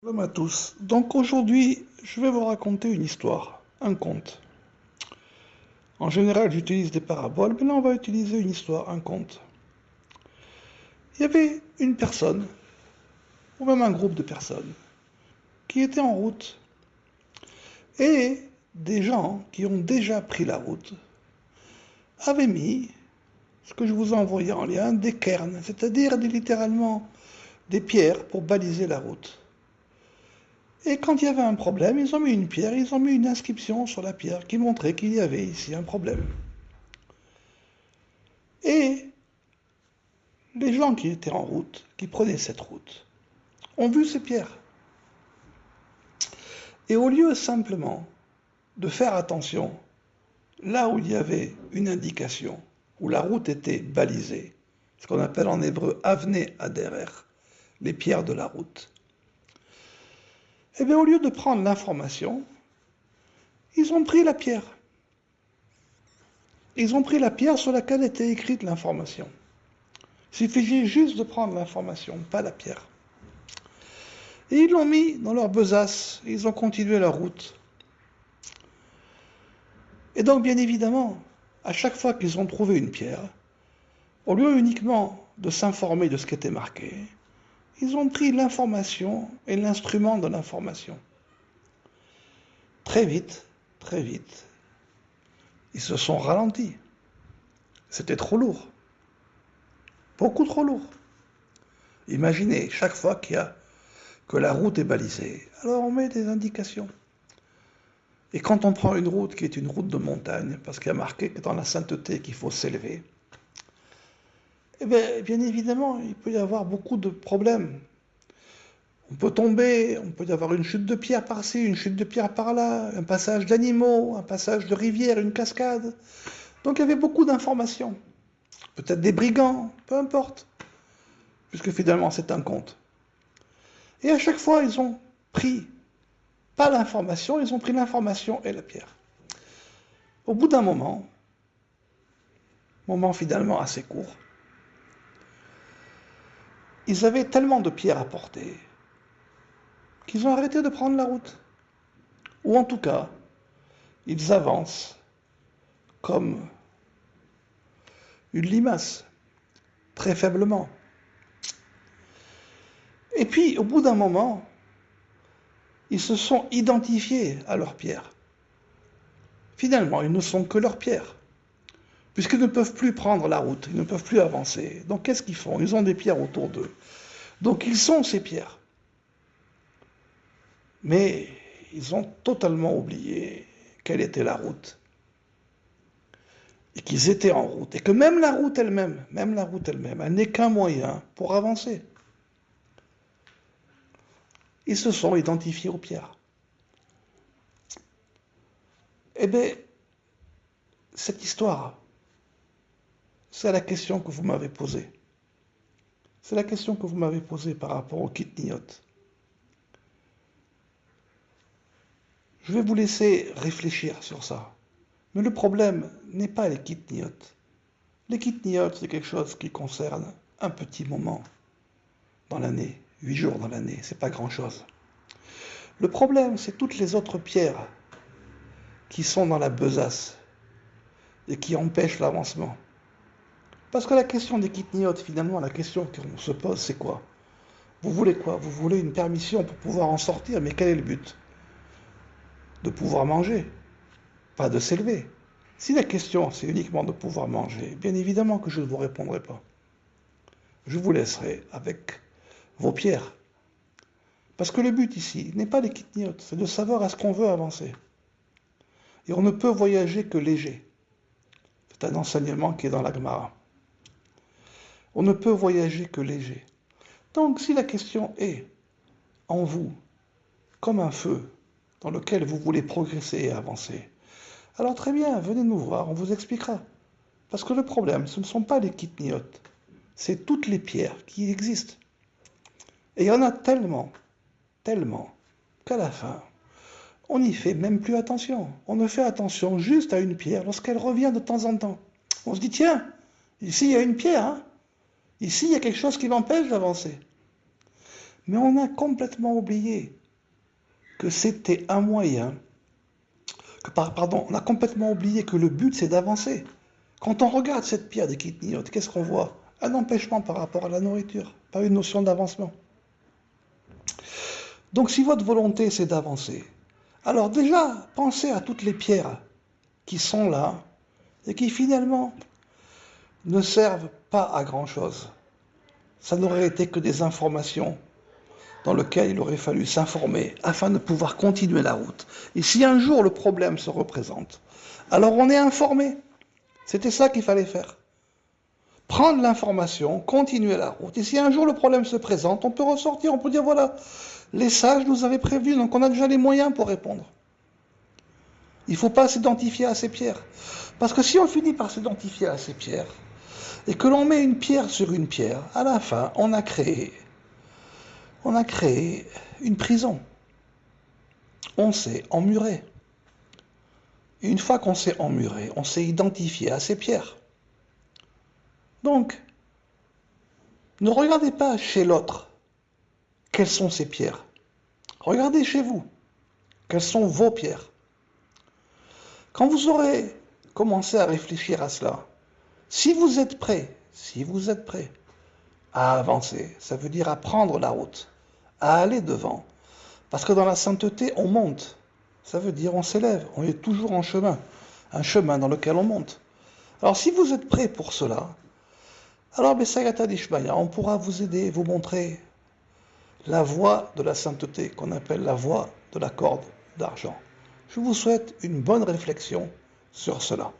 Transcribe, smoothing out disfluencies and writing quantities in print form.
Salam à tous. Donc aujourd'hui, je vais vous raconter une histoire, un conte. En général, j'utilise des paraboles, mais là, on va utiliser une histoire, un conte. Il y avait une personne, ou même un groupe de personnes, qui étaient en route. Et des gens qui ont déjà pris la route avaient mis, ce que je vous ai envoyé en lien, des cairns, c'est-à-dire littéralement des pierres pour baliser la route. Et quand il y avait un problème, ils ont mis une pierre, ils ont mis une inscription sur la pierre qui montrait qu'il y avait ici un problème. Et les gens qui étaient en route, qui prenaient cette route, ont vu ces pierres. Et au lieu simplement de faire attention là où il y avait une indication, où la route était balisée, ce qu'on appelle en hébreu avne aderer, les pierres de la route, et bien au lieu de prendre l'information, ils ont pris la pierre. Ils ont pris la pierre sur laquelle était écrite l'information. Il suffisait juste de prendre l'information, pas la pierre. Et ils l'ont mis dans leur besace, et ils ont continué leur route. Et donc, bien évidemment, à chaque fois qu'ils ont trouvé une pierre, au lieu uniquement de s'informer de ce qui était marqué, ils ont pris l'information et l'instrument de l'information. Très vite, ils se sont ralentis. C'était trop lourd. Beaucoup trop lourd. Imaginez, chaque fois que la route est balisée, alors on met des indications. Et quand on prend une route qui est une route de montagne, parce qu'il y a marqué que dans la sainteté qu'il faut s'élever, eh bien évidemment, il peut y avoir beaucoup de problèmes. On peut tomber, on peut y avoir une chute de pierre par-ci, une chute de pierre par-là, un passage d'animaux, un passage de rivière, une cascade. Donc il y avait beaucoup d'informations. Peut-être des brigands, peu importe, puisque finalement c'est un conte. Et à chaque fois, ils ont pris, pas l'information, ils ont pris l'information et la pierre. Au bout d'un moment finalement assez court, ils avaient tellement de pierres à porter qu'ils ont arrêté de prendre la route. Ou en tout cas, ils avancent comme une limace, très faiblement. Et puis, au bout d'un moment, ils se sont identifiés à leurs pierres. Finalement, ils ne sont que leurs pierres, puisqu'ils ne peuvent plus prendre la route, ils ne peuvent plus avancer. Donc qu'est-ce qu'ils font? Ils ont des pierres autour d'eux. Donc ils sont ces pierres. Mais ils ont totalement oublié quelle était la route. Et qu'ils étaient en route. Et que même la route elle-même, elle n'est qu'un moyen pour avancer. Ils se sont identifiés aux pierres. Eh bien, cette histoire, c'est la question que vous m'avez posée. C'est la question que vous m'avez posée par rapport au kitniot. Je vais vous laisser réfléchir sur ça. Mais le problème n'est pas les kitniot. Les kitniot, c'est quelque chose qui concerne un petit moment dans l'année, 8 jours dans l'année, c'est pas grand-chose. Le problème, c'est toutes les autres pierres qui sont dans la besace et qui empêchent l'avancement. Parce que la question des kitniot, finalement, la question qu'on se pose, c'est quoi? Vous voulez quoi? Vous voulez une permission pour pouvoir en sortir, mais quel est le but? De pouvoir manger, pas de s'élever. Si la question, c'est uniquement de pouvoir manger, bien évidemment que je ne vous répondrai pas. Je vous laisserai avec vos pierres. Parce que le but ici n'est pas les kitniot, c'est de savoir est-ce qu'on veut avancer. Et on ne peut voyager que léger. C'est un enseignement qui est dans la Gemara. On ne peut voyager que léger. Donc si la question est en vous, comme un feu, dans lequel vous voulez progresser et avancer, alors très bien, venez nous voir, on vous expliquera. Parce que le problème, ce ne sont pas les kitniot, c'est toutes les pierres qui existent. Et il y en a tellement, qu'à la fin, on n'y fait même plus attention. On ne fait attention juste à une pierre lorsqu'elle revient de temps en temps. On se dit, tiens, ici il y a une pierre, hein. Ici il y a quelque chose qui m'empêche d'avancer. Mais on a complètement oublié que c'était un moyen, on a complètement oublié que le but c'est d'avancer. Quand on regarde cette pierre des Kitniyot, qu'est-ce qu'on voit? Un empêchement par rapport à la nourriture, pas une notion d'avancement. Donc si votre volonté c'est d'avancer, alors déjà pensez à toutes les pierres qui sont là et qui finalement ne servent pas à grand-chose. Ça n'aurait été que des informations dans lesquelles il aurait fallu s'informer afin de pouvoir continuer la route. Et si un jour le problème se représente, alors on est informé. C'était ça qu'il fallait faire. Prendre l'information, continuer la route. Et si un jour le problème se présente, on peut ressortir, on peut dire voilà, les sages nous avaient prévenu, donc on a déjà les moyens pour répondre. Il ne faut pas s'identifier à ces pierres. Parce que si on finit par s'identifier à ces pierres, et que l'on met une pierre sur une pierre, à la fin, on a créé une prison. On s'est emmuré. Et une fois qu'on s'est emmuré, on s'est identifié à ces pierres. Donc, ne regardez pas chez l'autre quelles sont ces pierres. Regardez chez vous quelles sont vos pierres. Quand vous aurez commencé à réfléchir à cela, si vous êtes prêt à avancer, ça veut dire à prendre la route, à aller devant. Parce que dans la sainteté, on monte. Ça veut dire on s'élève, on est toujours en chemin, un chemin dans lequel on monte. Alors si vous êtes prêt pour cela, alors Bessayata d'Ishmaïa, on pourra vous aider, vous montrer la voie de la sainteté qu'on appelle la voie de la corde d'argent. Je vous souhaite une bonne réflexion sur cela.